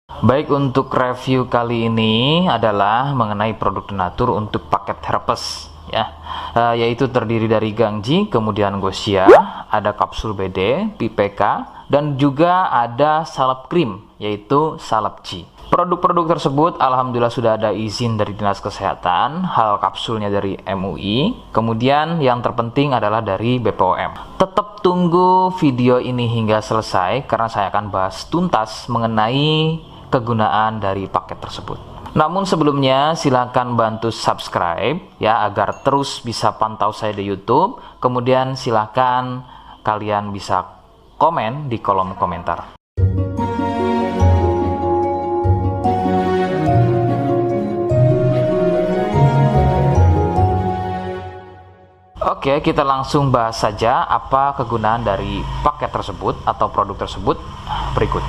Baik, untuk review kali ini adalah mengenai produk Denatur untuk paket herpes ya, yaitu terdiri dari Gangji, kemudian Gosia, ada kapsul BD, PPK, dan juga ada salep krim yaitu salep G. Produk-produk tersebut alhamdulillah sudah ada izin dari Dinas Kesehatan, hal kapsulnya dari MUI, kemudian yang terpenting adalah dari BPOM. Tetap tunggu video ini hingga selesai karena saya akan bahas tuntas mengenai kegunaan dari paket tersebut. Namun sebelumnya silahkan bantu subscribe ya agar terus bisa pantau saya di YouTube. Kemudian silahkan kalian bisa komen di kolom komentar. Oke, kita langsung bahas saja apa kegunaan dari paket tersebut atau produk tersebut berikut.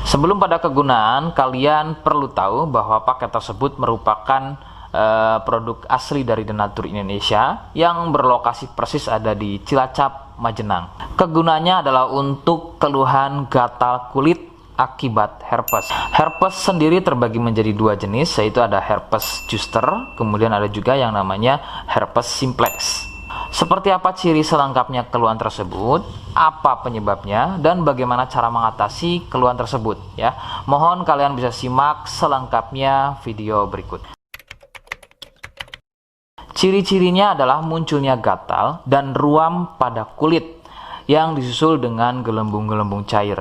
Sebelum pada kegunaan, kalian perlu tahu bahwa paket tersebut merupakan produk asli dari Denatur Indonesia yang berlokasi persis ada di Cilacap, Majenang. Kegunaannya adalah untuk keluhan gatal kulit akibat herpes. Herpes sendiri terbagi menjadi dua jenis, yaitu ada herpes zoster, kemudian ada juga yang namanya herpes simplex. Seperti apa ciri selengkapnya keluhan tersebut, apa penyebabnya, dan bagaimana cara mengatasi keluhan tersebut ya. Mohon kalian bisa simak selengkapnya video berikut. Ciri-cirinya adalah munculnya gatal dan ruam pada kulit yang disusul dengan gelembung-gelembung cair.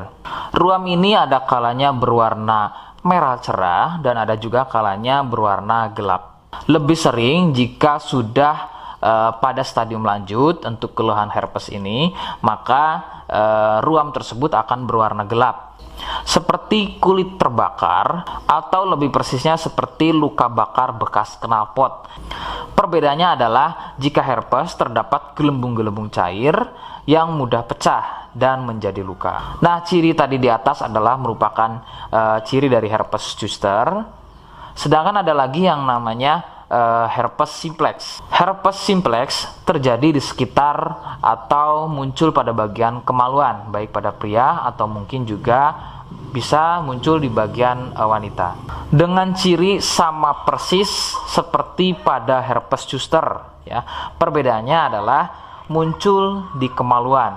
Ruam ini ada kalanya berwarna merah cerah dan ada juga kalanya berwarna gelap. Lebih sering jika sudah pada stadium lanjut untuk keluhan herpes ini, maka ruam tersebut akan berwarna gelap seperti kulit terbakar atau lebih persisnya seperti luka bakar bekas knalpot. Perbedaannya adalah jika herpes terdapat gelembung-gelembung cair yang mudah pecah dan menjadi luka. Nah, ciri tadi di atas adalah merupakan ciri dari herpes zoster. Sedangkan ada lagi yang namanya herpes simplex. Herpes simplex terjadi di sekitar atau muncul pada bagian kemaluan, baik pada pria atau mungkin juga bisa muncul di bagian wanita. Dengan ciri sama persis seperti pada herpes zoster ya. Perbedaannya adalah muncul di kemaluan.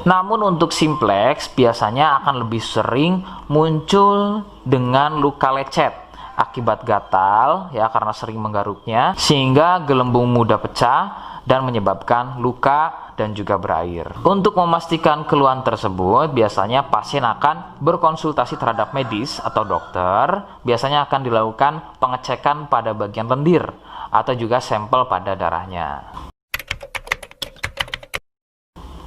Namun untuk simplex biasanya akan lebih sering muncul dengan luka lecet akibat gatal ya, karena sering menggaruknya sehingga gelembung mudah pecah dan menyebabkan luka dan juga berair. Untuk memastikan keluhan tersebut biasanya pasien akan berkonsultasi terhadap medis atau dokter. Biasanya akan dilakukan pengecekan pada bagian lendir atau juga sampel pada darahnya.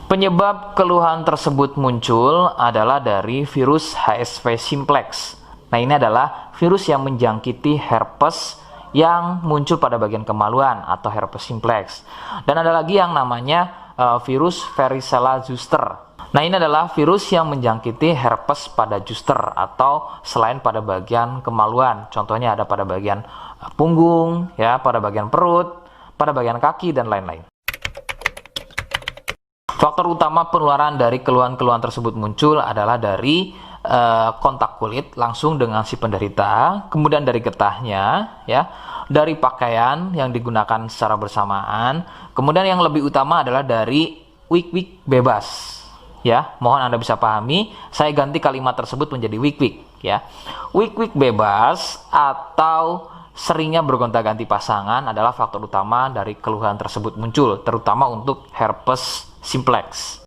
Penyebab keluhan tersebut muncul adalah dari virus HSV simplex. Nah, ini adalah virus yang menjangkiti herpes yang muncul pada bagian kemaluan atau herpes simplex. Dan ada lagi yang namanya virus varicella zoster. Nah, ini adalah virus yang menjangkiti herpes pada zoster atau selain pada bagian kemaluan. Contohnya ada pada bagian punggung, ya, pada bagian perut, pada bagian kaki dan lain-lain. Faktor utama penularan dari keluhan-keluhan tersebut muncul adalah dari kontak kulit langsung dengan si penderita, kemudian dari getahnya ya, dari pakaian yang digunakan secara bersamaan, kemudian yang lebih utama adalah dari wik-wik bebas ya. Mohon Anda bisa pahami, saya ganti kalimat tersebut menjadi wik-wik ya. Wik-wik bebas atau seringnya bergonta-ganti pasangan adalah faktor utama dari keluhan tersebut muncul, terutama untuk herpes simplex.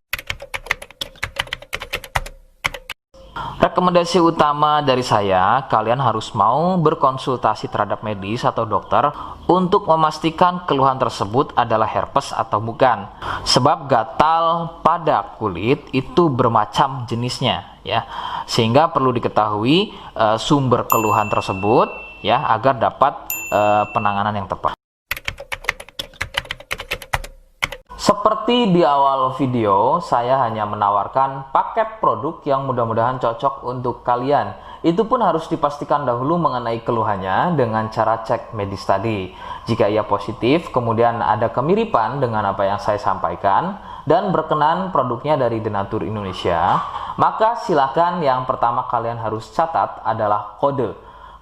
Rekomendasi utama dari saya, kalian harus mau berkonsultasi terhadap medis atau dokter untuk memastikan keluhan tersebut adalah herpes atau bukan. Sebab gatal pada kulit itu bermacam jenisnya ya. Sehingga perlu diketahui sumber keluhan tersebut ya agar dapat penanganan yang tepat. Seperti di awal video, saya hanya menawarkan paket produk yang mudah-mudahan cocok untuk kalian. Itu pun harus dipastikan dahulu mengenai keluhannya dengan cara cek medis tadi. Jika ia positif, kemudian ada kemiripan dengan apa yang saya sampaikan, dan berkenan produknya dari Denatur Indonesia, maka silakan yang pertama kalian harus catat adalah kode.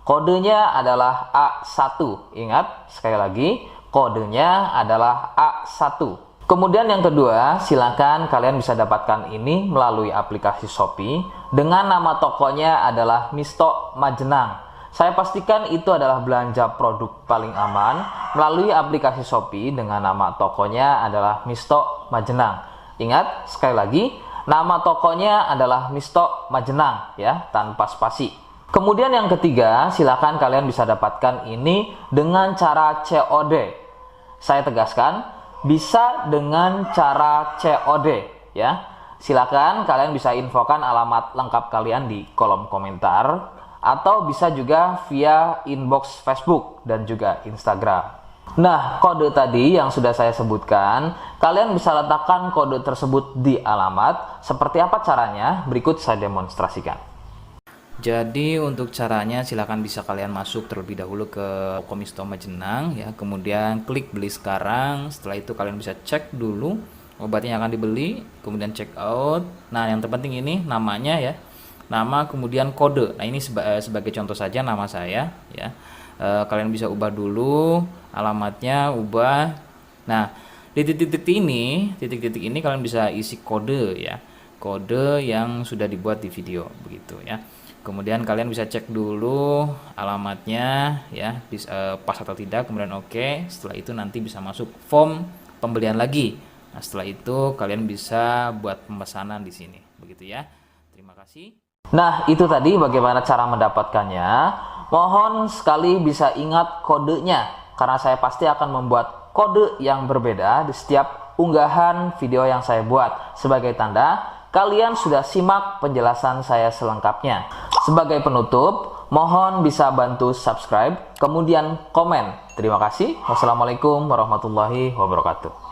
Kodenya adalah A1. Ingat, sekali lagi, kodenya adalah A1. Kemudian yang kedua, silakan kalian bisa dapatkan ini melalui aplikasi Shopee dengan nama tokonya adalah Misto Majenang. Saya pastikan itu adalah belanja produk paling aman melalui aplikasi Shopee dengan nama tokonya adalah Misto Majenang. Ingat, sekali lagi, nama tokonya adalah Misto Majenang ya, tanpa spasi. Kemudian yang ketiga, silakan kalian bisa dapatkan ini dengan cara COD. Saya tegaskan, bisa dengan cara COD ya. Silakan kalian bisa infokan alamat lengkap kalian di kolom komentar atau bisa juga via inbox Facebook dan juga Instagram. Nah, kode tadi yang sudah saya sebutkan, kalian bisa letakkan kode tersebut di alamat. Seperti apa caranya? Berikut saya demonstrasikan. Jadi untuk caranya silakan bisa kalian masuk terlebih dahulu ke Misto Majenang ya, kemudian klik beli sekarang. Setelah itu kalian bisa cek dulu obatnya yang akan dibeli, kemudian check out. Nah, yang terpenting ini namanya ya, nama kemudian kode. Nah, ini sebagai contoh saja nama saya ya. Kalian bisa ubah dulu alamatnya, ubah. Nah, di titik-titik ini kalian bisa isi kode ya, kode yang sudah dibuat di video begitu ya. Kemudian kalian bisa cek dulu alamatnya ya, pas atau tidak, kemudian oke. Setelah itu nanti bisa masuk form pembelian lagi. Nah, setelah itu kalian bisa buat pemesanan di sini begitu ya. Terima kasih. Nah, itu tadi bagaimana cara mendapatkannya. Mohon sekali bisa ingat kodenya, karena saya pasti akan membuat kode yang berbeda di setiap unggahan video yang saya buat sebagai tanda kalian sudah simak penjelasan saya selengkapnya. Sebagai penutup, mohon bisa bantu subscribe, kemudian komen. Terima kasih. Wassalamualaikum warahmatullahi wabarakatuh.